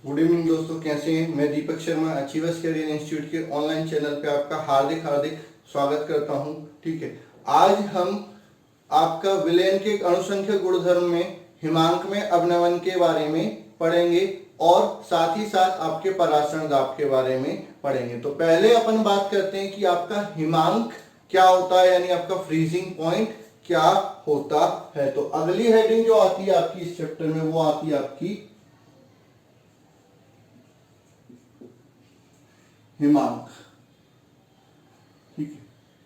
Good evening दोस्तों, कैसे हैं। मैं Deepak Sharma achievers career institute के ऑनलाइन चैनल पे आपका हार्दिक हार्दिक स्वागत करता हूं। ठीक है, आज हम आपका विलयन के अणुसंख्यक गुणधर्म में हिमांक में अवनमन के बारे में पढ़ेंगे और साथ ही साथ आपके परासरण दाब के बारे में पढ़ेंगे। तो पहले अपन बात करते हैं कि आपका हिमांक क्या होता है, यानी आपका फ्रीजिंग पॉइंट क्या होता है। तो अगली हेडिंग जो आती है आपकी इस चैप्टर में वो आती है आपकी हिमांक। ठीक है,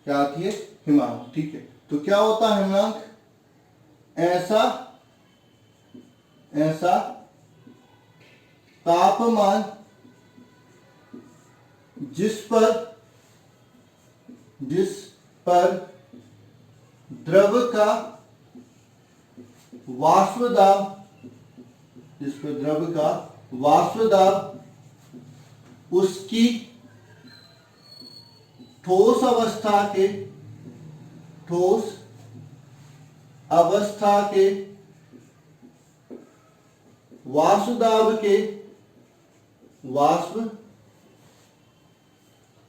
क्या आती है? हिमांक। ठीक है, तो क्या होता है हिमांक? ऐसा ऐसा तापमान जिस पर द्रव का वाष्प दाब उसकी ठोस अवस्था के वाष्प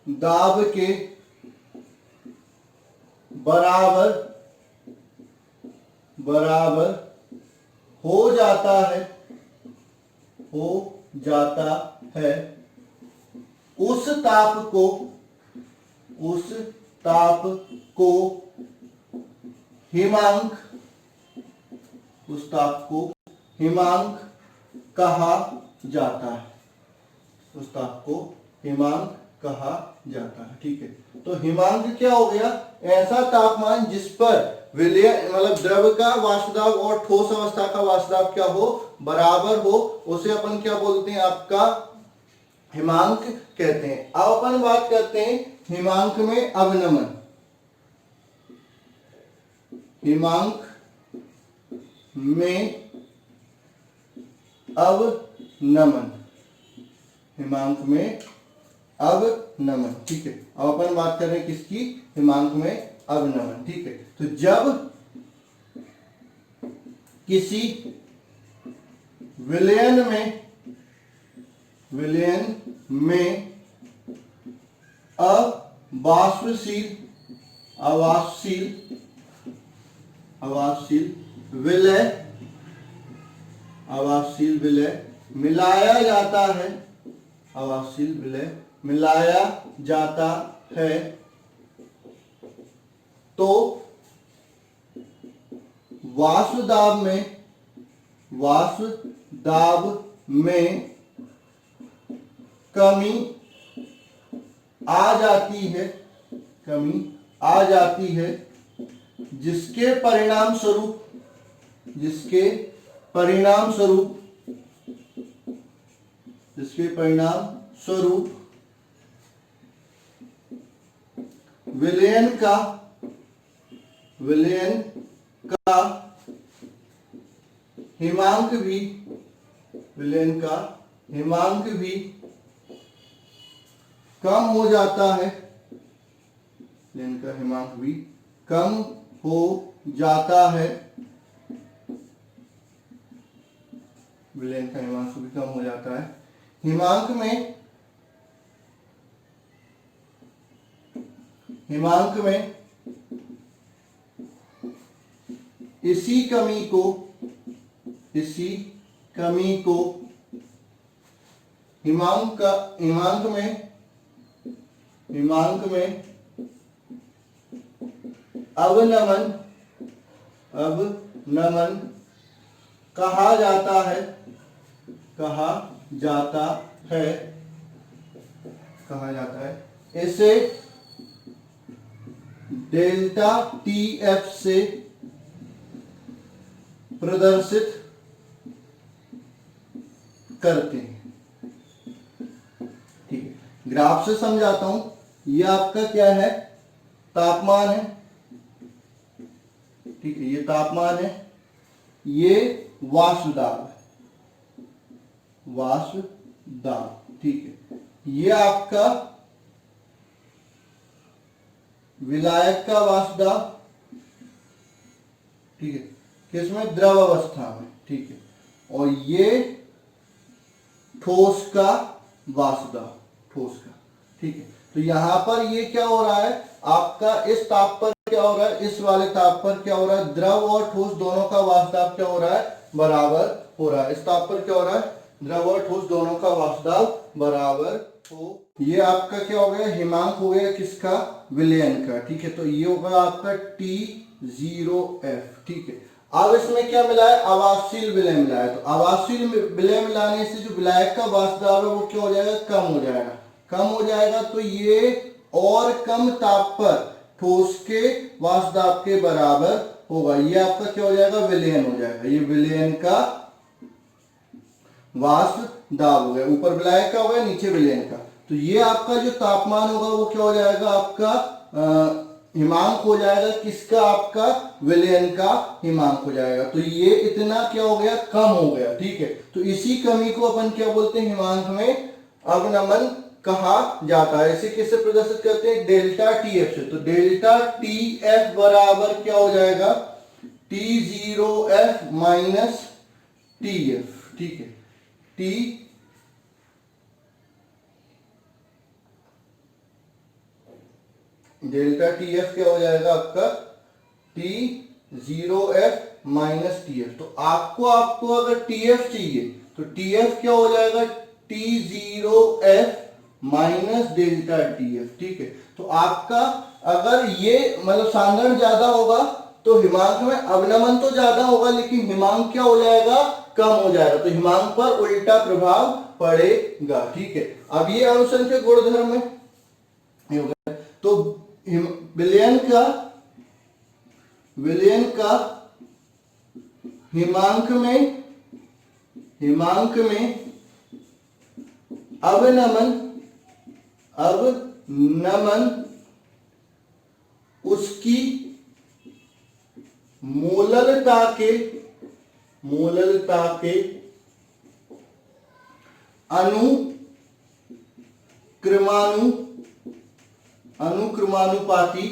दाब के बराबर हो जाता है। उस ताप को हिमांक कहा जाता है। ठीक है, तो हिमांक क्या हो गया? ऐसा तापमान जिस पर विलयन मतलब द्रव का वाष्प दाब और ठोस अवस्था का वाष्प दाब क्या हो? बराबर हो, उसे अपन क्या बोलते हैं? आपका हिमांक कहते हैं। अब अपन बात करते हैं हिमांक में अवनमन। हिमांक में अवनमन। ठीक है, अब अपन बात कर रहे हैं किसकी? हिमांक में अवनमन। ठीक है, तो जब किसी विलयन में अवाष्पशील विलय मिलाया जाता है तो वाष्प दाब में कमी आ जाती है, जिसके परिणाम स्वरूप विलयन का हिमांक भी कम हो जाता है। हिमांक में इसी कमी को हिमांक में अवनमन कहा जाता है। इसे डेल्टा टीएफ से प्रदर्शित करते हैं। ठीक है, ग्राफ से समझाता हूं। ये आपका क्या है? तापमान है। ठीक है, ये तापमान है, ये वाष्प दाब। ठीक है, ये आपका विलायक का वाष्प दाब। ठीक है, किसमें? द्रव अवस्था में। ठीक है, और ये ठोस का वाष्प दाब, ठोस का, ठीक है। तो यहां पर ये क्या हो रहा है आपका, इस ताप पर क्या हो रहा है, इस वाले ताप पर क्या हो रहा है, द्रव और ठोस दोनों का वाष्प दाब क्या हो रहा है, बराबर हो रहा है। इस ताप पर क्या हो रहा है, द्रव और ठोस दोनों का वाष्प दाब बराबर हो। ये आपका क्या हो गया, हिमांक हो गया किसका, विलयन का, ठीक है। तो ये होगा आपका T0F, ठीक है। अब इसमें क्या मिला है, अवाशील विलय मिला है। तो अवाशील विलय मिलाने से जो विलायक का वाष्प दाब है वो क्या हो जाएगा, कम हो जाएगा, कम हो जाएगा। तो ये और कम ताप पर ठोस के वाष्प दाब के बराबर होगा। ये आपका क्या हो जाएगा, विलयन हो जाएगा। ये विलयन का वाष्प दाब हो गया, ऊपर विलायक का हो गया, नीचे विलयन का। तो ये आपका जो तापमान होगा वो क्या हो जाएगा, आपका हिमांक हो जाएगा किसका, आपका विलयन का हिमांक हो जाएगा। तो ये इतना क्या हो गया, कम हो गया, ठीक है। तो इसी कमी को अपन क्या बोलते हैं, हिमांक में अवनमन कहा जाता है। इसे किससे प्रदर्शित करते हैं, डेल्टा टीएफ से। तो डेल्टा टीएफ बराबर क्या हो जाएगा, T0F माइनस टीएफ, ठीक है। टी डेल्टा टीएफ क्या हो जाएगा आपका, T0F माइनस टीएफ। तो आपको अगर टीएफ चाहिए तो टीएफ क्या हो जाएगा, T0F माइनस डेल्टा टीएफ, ठीक है। तो आपका अगर ये मतलब सांद्रण ज्यादा होगा तो हिमांक में अवनमन तो ज्यादा होगा, लेकिन हिमांक क्या हो जाएगा, कम हो जाएगा। तो हिमांक पर उल्टा प्रभाव पड़ेगा, ठीक है। अब ये अनुसंख्यक गुणधर्म है। तो विलयन का हिमांक में अवनमन उसकी मोललता के अनुक्रमानुपाती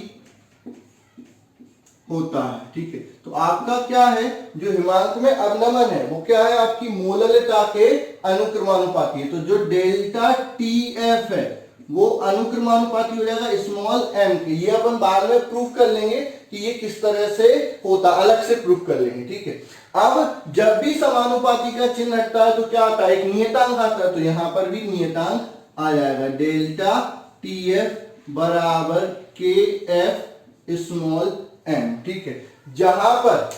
होता है, ठीक है। तो आपका क्या है, जो हिमांक में अवनमन है वो क्या है, आपकी मोललता के अनुक्रमानुपाती है। तो जो डेल्टा टीएफ है वो अनुक्रमानुपाती हो जाएगा स्मॉल एम के। ये अपन बाद में प्रूफ कर लेंगे कि ये किस तरह से होता, अलग से प्रूफ कर लेंगे, ठीक है। अब जब भी समानुपाती का चिन्ह हटता है तो क्या आता है, एक नियतांक आता है। तो यहां पर भी नियतांक आ जाएगा, डेल्टा टीएफ बराबर के एफ स्मॉल एम, ठीक है। जहां पर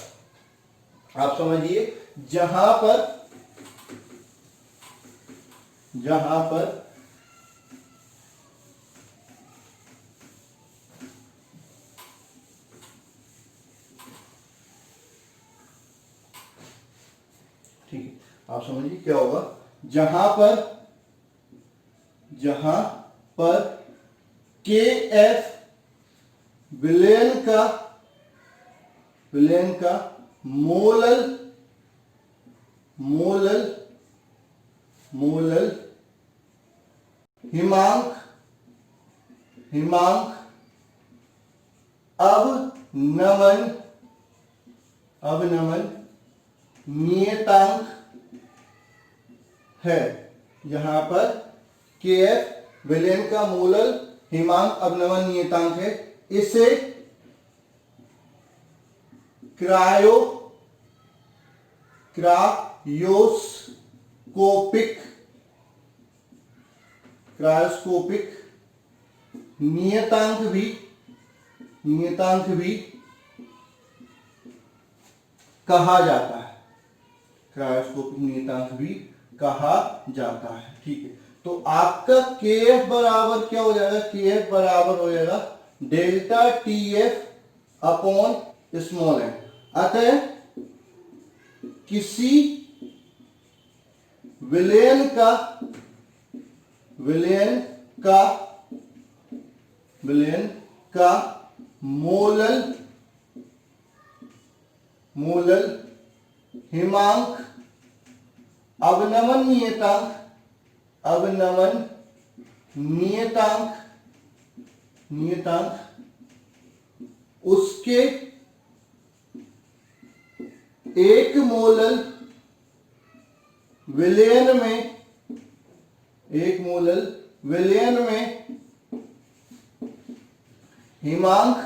आप समझिए, जहां पर ठीक है, आप समझिए क्या होगा, जहां पर के एफ विलयन का मोलल हिमांक अवनमन नियतांक है। यहां पर के एफ विलयन का मोलल हिमांक अवनमन नियतांक है। इसे क्रायोस्कोपिक नियतांक भी कहा जाता है, क्रायोस्कोपिक नियतांक भी कहा जाता है, ठीक है। तो आपका के एफ बराबर क्या हो जाएगा, के एफ बराबर हो जाएगा delta T F upon small m. अतः किसी विलयन का मोलल हिमांक अवनमन नियतांक उसके एक मोलल विलयन में एक मोलल विलयन में हिमांक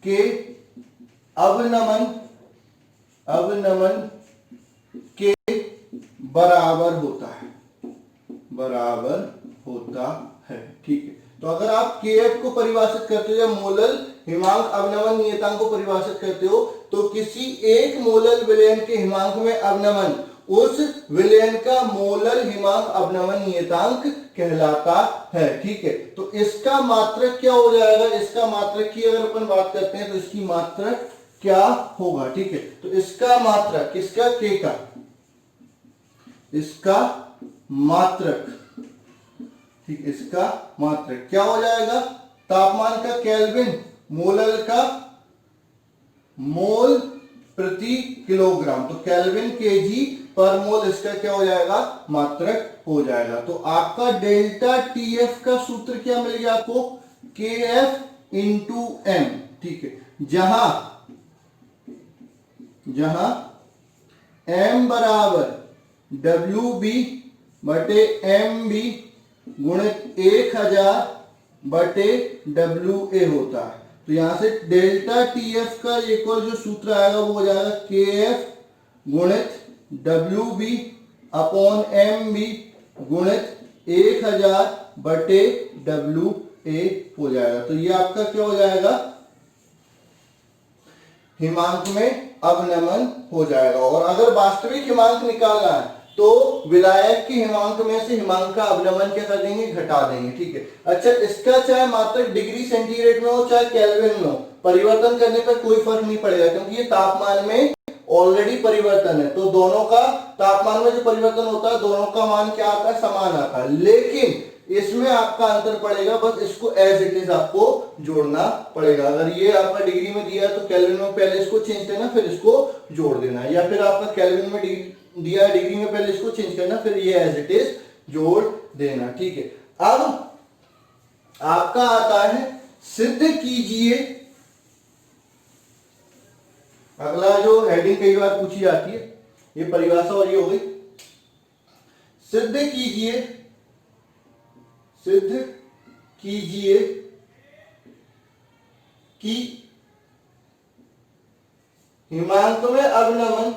के अवनमन के बराबर होता है। ठीक है, तो अगर आप KF को परिभाषित करते हो या मोलल हिमांक अवनमन नियतांक को परिभाषित करते हो, तो किसी एक मोलल विलयन के हिमांक में अवनमन उस विलयन का मोलल हिमांक अवनमन नियतांक कहलाता है। ठीक है, तो इसका मात्रक क्या हो जाएगा? इसका मात्रक की अगर अपन बात करते हैं तो इसकी मात्रक क्या होगा? ठीक है, तो इसका मात्रक, किसका? K का, इसका मात्रक, ठीक, इसका मात्रक क्या हो जाएगा? तापमान का केल्विन, मोलल का मोल प्रति किलोग्राम, तो केल्विन केजी पर मोल इसका क्या हो जाएगा? मात्रक हो जाएगा। तो आपका डेल्टा TF का सूत्र क्या मिल गया आपको? KF into M। ठीक है, जहां M बराबर WB बटे MB गुणित 1000 बटे WA होता है। तो यहां से डेल्टा TF का एक और जो सूत्र आएगा वो हो जाएगा KF गुणित WB अपॉन MB गुणित 1000 बटे WA हो जाएगा। तो ये आपका क्या हो जाएगा? हिमांक में अवनमन हो जाएगा। और अगर वास्तविक हिमांक निकालना है तो विलायक के हिमांक में से हिमांक का अवनमन क्या कर देंगे? घटा देंगे। ठीक है, अच्छा, इसका चाहे मात्रक डिग्री सेंटीग्रेड में हो चाहे केल्विन में हो, परिवर्तन करने पर कोई फर्क नहीं पड़ेगा, क्योंकि ये तापमान में ऑलरेडी परिवर्तन है। तो दोनों का तापमान में जो परिवर्तन होता है दोनों का मान क्या आता है? समान आता है। लेकिन इसमें आपका अंतर पड़ेगा, बस इसको एज इट इज आपको जोड़ना पड़ेगा। अगर ये आपका डिग्री में दिया है तो केल्विन में पहले इसको चेंज करना फिर इसको जोड़ देना, या फिर आपका केल्विन में दिया है डिग्री में पहले इसको चेंज करना फिर ये एज इट इज जोड़ देना। ठीक है, अब आपका आता है सिद्ध कीजिए। अगला जो हेडिंग कई बार पूछी जाती है, ये परिभाषा और ये हो गई। सिद्ध कीजिए कि हिमांक में अवनमन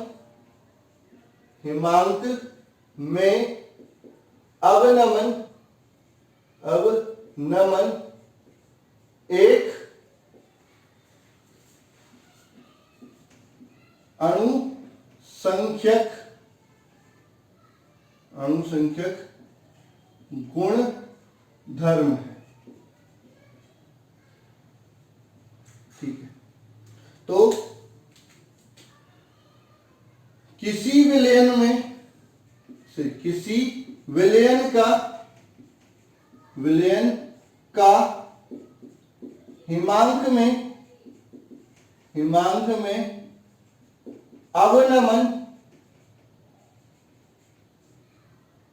एक अणुसंख्यक गुण धर्म है। ठीक है, तो किसी विलयन का हिमांक में अवनमन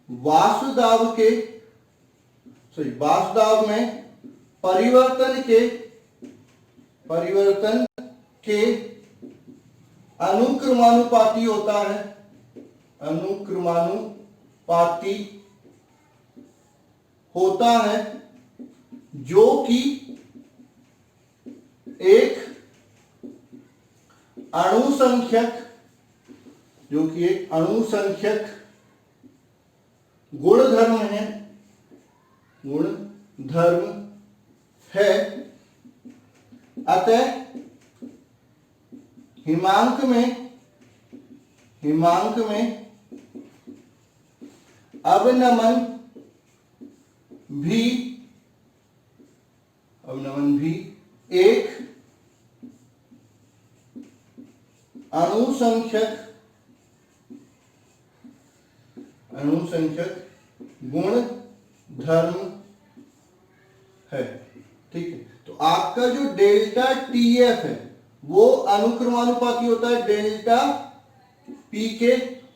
वासुदाब में परिवर्तन के अनुक्रमानुपाती होता है, जो कि एक अणुसंख्यक गुणधर्म है। अतः हिमांक में अवनमन भी एक अणुसंख्यक गुण धर्म है। ठीक है, तो आपका जो डेल्टा TF है वो अनुक्रमानुपाती होता है डेल्टा P के,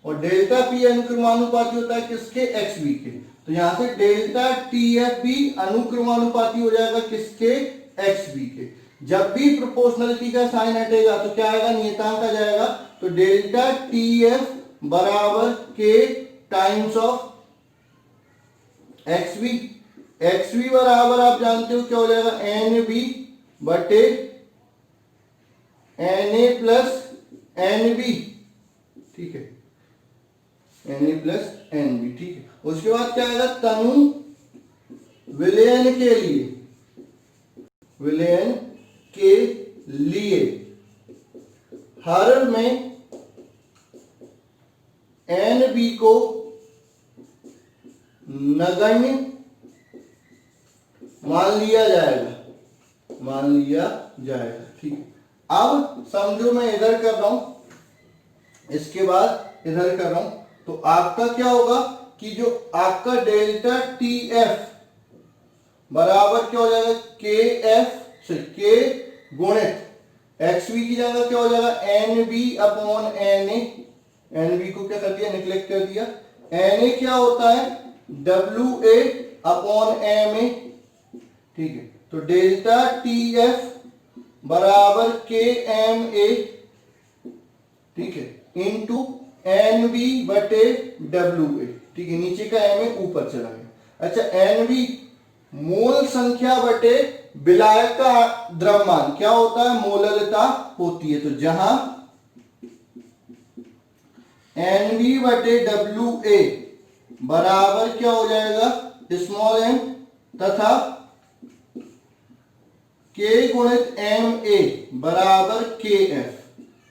और डेल्टा P अनुक्रमानुपाती होता है किसके? XB के। तो यहां से डेल्टा TF भी अनुक्रमानुपाती हो जाएगा किसके? XB के। जब भी प्रोपोर्शनलिटी का साइन हटेगा तो क्या आएगा? नियतांक आ जाएगा। तो डेल्टा TF बराबर K times of X B. X B बराबर आप जानते हो क्या हो जाएगा, एन बी बटे N A plus N B, ठीक है, N A plus N B, ठीक है। उसके बाद क्या आएगा, तनु विलयन के लिए, विलयन के लिए हर में एन बी को नगण्य मान लिया जाएगा, मान लिया जाएगा, ठीक है। अब समझो मैं इधर कर रहा हूं, इसके बाद इधर कर रहा हूं, तो आपका क्या होगा कि जो आपका डेल्टा टी एफ बराबर क्या हो जाएगा, के एफ से के गुणित एक्स बी की जगह क्या हो जाएगा, N B upon N A. N B को क्या कर दिया, निग्लेक्ट कर दिया। एन ए क्या होता है, W A upon M A, ठीक है। तो डेल्टा टी एफ बराबर के एम ए, ठीक है, इंटू एन बी बटे डब्ल्यू ए, ठीक है। नीचे का एम ए ऊपर चला गया। अच्छा, एन बी मोल संख्या बटे विलायक का द्रव्यमान क्या होता है, मोललता होती है। तो जहां एन बी बटे डब्ल्यू ए बराबर क्या हो जाएगा, स्मॉल एम तथा के गुणित एम ए बराबर के एफ।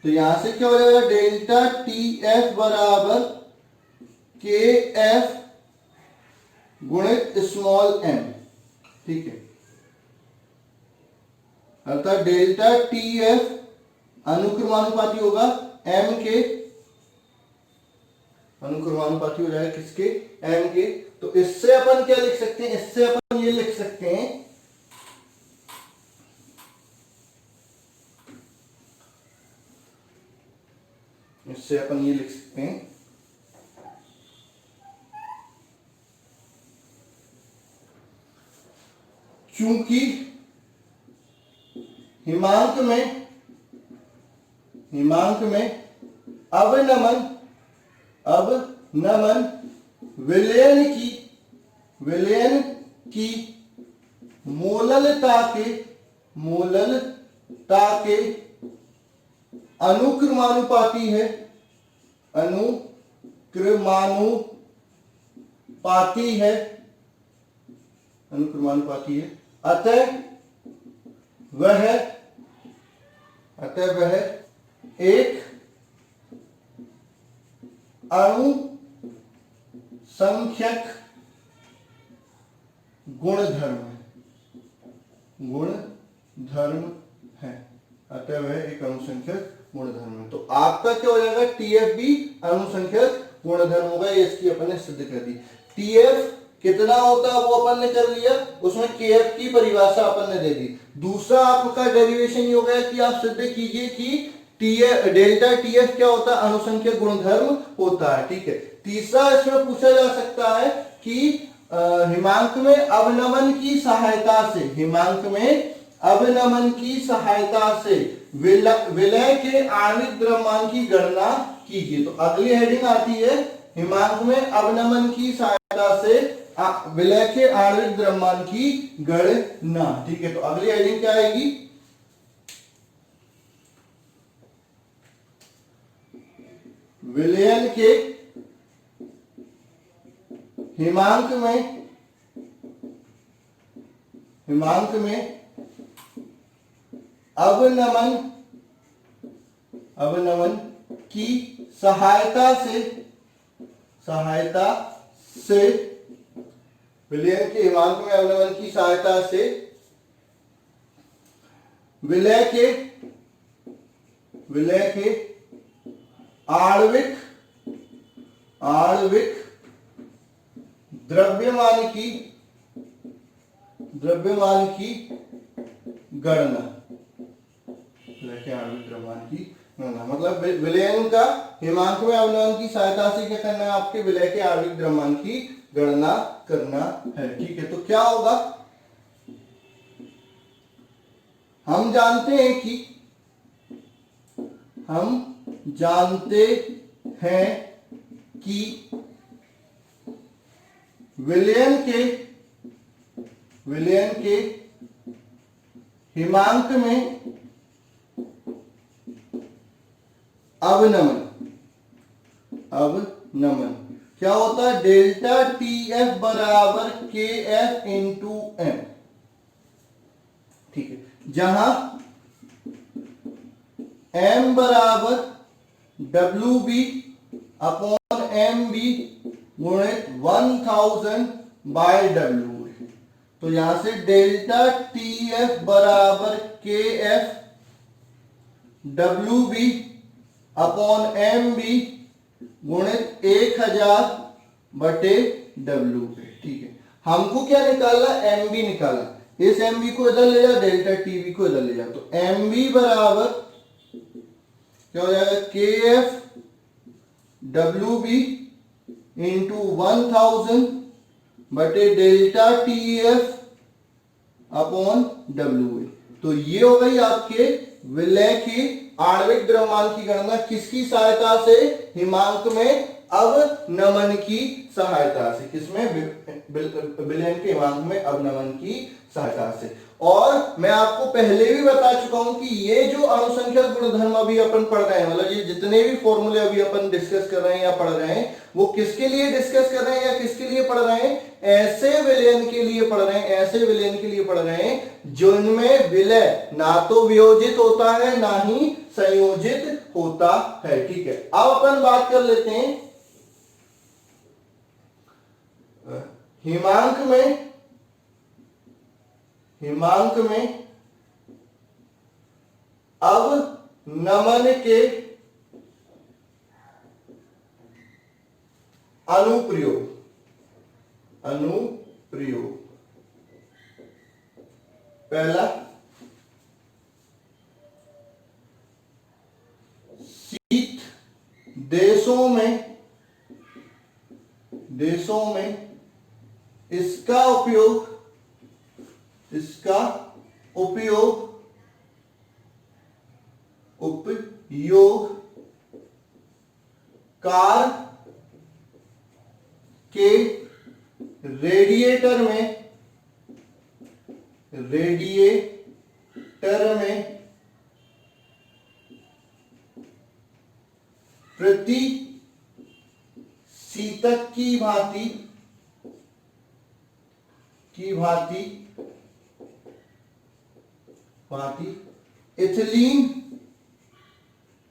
तो यहां से क्या हो जाएगा, डेल्टा टी एफ बराबर के एफ गुणित स्मॉल एम, ठीक है। अर्थात डेल्टा टी एफ अनुक्रमानुपाती होगा एम के, अनुक्रमानुपाती हो जाएगा किसके, एम के। तो इससे अपन क्या लिख सकते हैं, इससे अपन ये लिख सकते हैं, इससे अपन ये लिख सकते हैं, चूंकि हिमांक में अवनमन विलयन की मोललता के अनुक्रमानुपाती है, अनुक्रमानुपाती है। अतः वह एक अणु संख्यक गुणधर्म है, अतः वह एक अनुसंख्यक गुणधर्म है। तो आपका क्या हो जाएगा, टीएफ भी अनुसंख्यक गुणधर्म होगा। ये इसकी अपन ने सिद्ध कर दी। टीएफ कितना होता है वो अपन ने कर लिया, उसमें केएफ की परिभाषा अपन ने दे दी। दूसरा आपका डेरिवेशन ये हो गया कि आप सिद्ध कीजिए कि डेल्टा टीएफ क्या होता है, अनुसंख्यक गुणधर्म होता है, ठीक है। तीसरा इसमें पूछा जा सकता है कि हिमांक में अवनमन की सहायता से विलय के आणविक द्रव्यमान की गणना कीजिए। तो अगली हेडिंग आती है, हिमांक में अवनमन की सहायता से विलय के आणविक द्रव्यमान की गणना, ठीक है। तो अगली हेडिंग क्या आएगी, विलयन के हिमांक में अवनमन की सहायता से विलयन के हिमांक में अवनमन की सहायता से विलय के आणविक द्रव्यमान की गणना, मतलब विलयन का हिमांक में अवनमन की सहायता से क्या करना है, आपके विलय के आणविक द्रव्यमान की गणना करना है, ठीक है। तो क्या होगा, हम जानते हैं कि विलयन के हिमांक में अवनमन क्या होता है? डेल्टा टीएफ बराबर के एफ इंटू एम। ठीक है, जहां एम बराबर W B upon M B गुणित 1000 बाय डब्ल्यू। तो यहां से डेल्टा टीएफ बराबर K F W B upon M B गुणित 1000 बटे डब्ल्यू। ठीक है, हमको क्या निकालना? एम बी निकालना। इस एम बी को इधर ले जा, डेल्टा टीबी को इधर ले जा। तो एम बी बराबर क्या हो जाएगा? के एफ डब्ल्यू बी इंटू 1000 बटे delta T F upon W. तो ये हो गई आपके विलय की आणविक द्रव्यमान की गणना किसकी सहायता से? हिमांक में अवनमन की सहायता से। किसमें? विलयन के हिमांक में अवनमन की सहायता से। और मैं आपको पहले भी बता चुका हूं कि ये जो अणुसंख्या गुणधर्म अभी अपन पढ़ रहे हैं, मतलब ये जितने भी फॉर्मूले अभी अपन डिस्कस कर रहे हैं या पढ़ रहे हैं, वो किसके लिए डिस्कस कर रहे हैं या किसके लिए पढ़ रहे हैं? ऐसे विलयन के लिए पढ़ रहे हैं, ऐसे विलयन के लिए पढ़ रहे हैं जिनमें विलय ना तो वियोजित होता है ना ही संयोजित होता है। ठीक है, अब अपन बात कर लेते हैं हिमांक में अवनमन के अनुप्रयोग। पहला, शीत देशों में इसका उपयोग कार के रेडिएटर में प्रति शीतक की भांति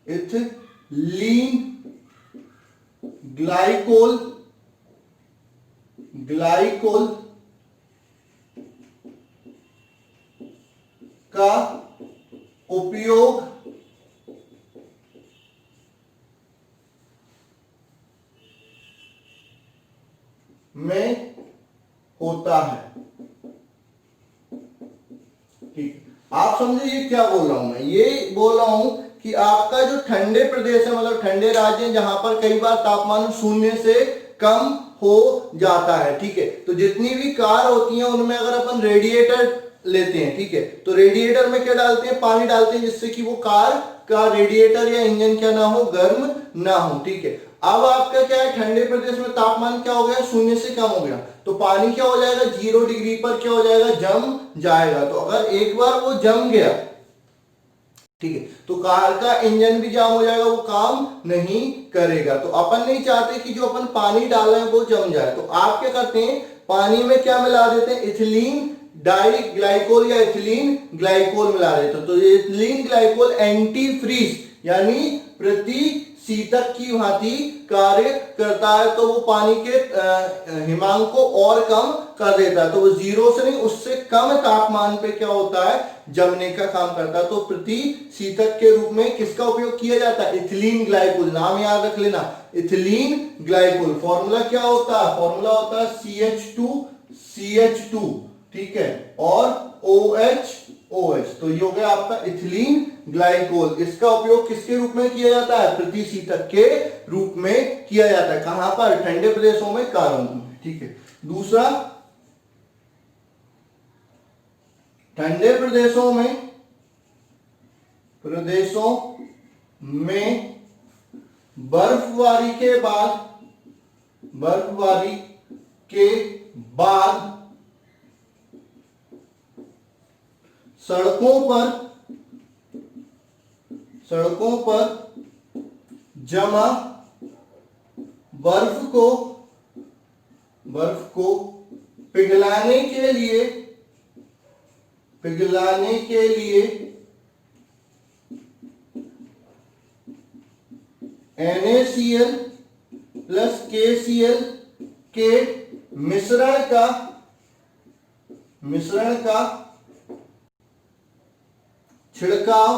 इथिलीन ग्लाइकोल का उपयोग में होता है। ठीक, आप समझे ये क्या बोल रहा हूं? मैं ये बोल रहा हूं कि आपका जो ठंडे प्रदेश है, मतलब ठंडे राज्य हैं, जहां पर कई बार तापमान 0 से कम हो जाता है। ठीक है, तो जितनी भी कार होती हैं उनमें अगर अपन रेडिएटर लेते हैं, ठीक है, तो रेडिएटर में क्या डालते हैं? पानी डालते हैं, जिससे कि वो कार का रेडिएटर या इंजन क्या ना हो? गर्म ना हो। ठीक है, अब आपका क्या है? ठंडे प्रदेश में तापमान क्या हो गया? 0 से कम हो गया, तो पानी क्या हो जाएगा? 0 डिग्री पर क्या हो जाएगा? जम जाएगा। तो अगर एक बार वो जम गया, ठीक है, तो कार का इंजन भी जाम हो जाएगा, वो काम नहीं करेगा। तो अपन नहीं चाहते कि जो अपन पानी डाल रहे हैं वो जम जाए। तो आप क्या करते हैं? पानी में क्या मिला देते हैं? इथिलीन डाइग्लाइकोल या इथिलीन ग्लाइकोल मिला देते हैं। तो ये इथिलीन ग्लाइकोल एंटी फ्रीज यानी प्रति शीतक की भांति कार्य करता है। तो वो पानी के हिमांक को और कम कर देता है। तो वो 0 से नहीं, उससे कम तापमान पे क्या होता है? जमने का काम करता है। तो प्रति शीतक के रूप में किसका उपयोग किया जाता है? Ethylene glycol. नाम याद रख लेना, इथिलीन ग्लाइकोल। फॉर्मूला क्या होता है? फॉर्मूला होता है CH2, ठीक है, और OH। तो ये हो गया आपका इथिलीन ग्लाइकोल। इसका उपयोग किसके रूप में किया जाता है? प्रति शीतक के रूप में किया जाता है। कहां पर? ठंडे प्रदेशों में, कारों में। ठीक है, दूसरा, ठंडे प्रदेशों में बर्फबारी के बाद सड़कों पर जमा बर्फ को पिघलाने के लिए NaCl प्लस KCl के मिश्रण का छिड़काव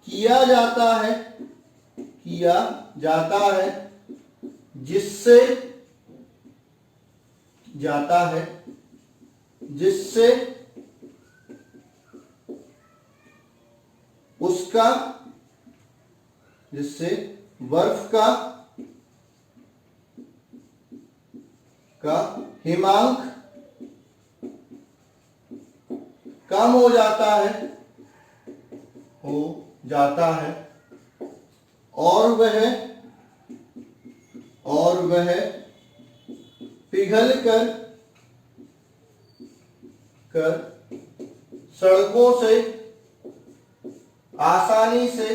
किया जाता है जिससे बर्फ का हिमांक कम हो जाता है और वह पिघल कर सड़कों से आसानी से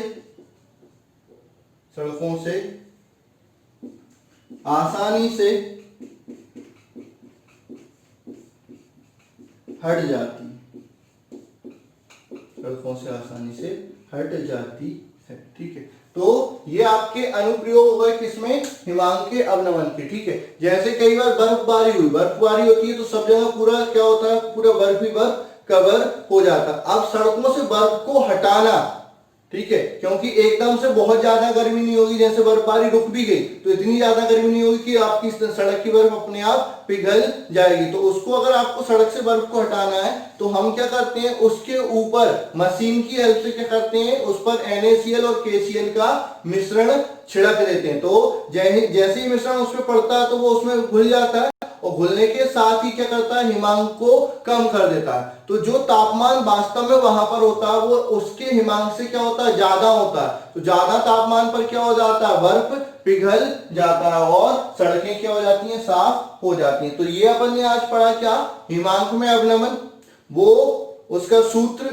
हट जाती है। ठीक है, तो ये आपके अनुप्रयोग हो गए किसमें, हिमांक के अवनमन के। ठीक है, जैसे कई बार बर्फबारी होती है तो सब जगह पूरा क्या होता है, पूरा बर्फ ही बर्फ कवर हो जाता है। अब सड़कों से बर्फ को हटाना, ठीक है, क्योंकि एकदम से बहुत ज्यादा गर्मी नहीं होगी, जैसे बर्फबारी रुक भी गई तो इतनी ज्यादा गर्मी नहीं होगी कि आपकी सड़क की बर्फ अपने आप पिघल जाएगी। तो उसको अगर आपको सड़क से बर्फ को हटाना है तो हम क्या करते हैं, उसके ऊपर मशीन की हेल्प से क्या करते हैं, उस पर NaCl और KCl का मिश्रण छिड़क देते हैं। तो जैसे ही मिश्रण उस पर पड़ता है तो वो उसमें घुल जाता है और घुलने के साथ ही क्या करता है, हिमांक को कम कर देता है। तो जो तापमान वास्तव में वहां पर होता है वो उसके हिमांक से क्या होता है, ज्यादा होता है। तो ज्यादा तापमान पर क्या हो जाता है, बर्फ पिघल जाता है और सड़कें क्या हो जाती हैं, साफ हो जाती हैं। तो ये अपन ने आज पढ़ा क्या, हिमांक में अवनमन। वो उसका सूत्र,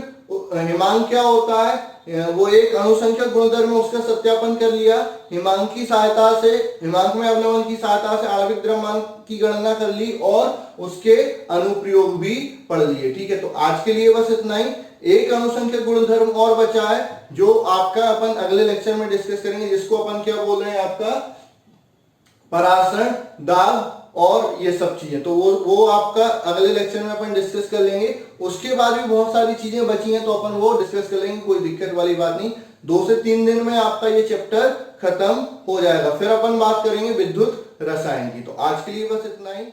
हिमांक क्या होता है, वो एक अनुसंख्यक गुणधर्म में उसका सत्यापन कर लिया। हिमांक में अवनमन की सहायता से आणविक द्रव्यमान की गणना कर ली और उसके अनुप्रयोग भी पढ़ लिए। ठीक है, तो आज के लिए बस इतना ही। एक अनुसंख्यक गुणधर्म और बचा है जो आपका अपन अगले लेक्चर में डिस्कस करेंगे, जिसको अपन क्या बोल रहे हैं, आपका परासरण, दाब और ये सब चीजें। तो वो आपका अगले लेक्चर में अपन डिस्कस कर लेंगे। उसके बाद भी बहुत सारी चीजें बची हैं तो अपन वो डिस्कस कर लेंगे, कोई दिक्कत वाली बात नहीं। 2 से 3 दिन में आपका ये चैप्टर खत्म हो जाएगा। फिर अपन बात करेंगे विद्युत रसायन की। तो आज के लिए बस इतना ही।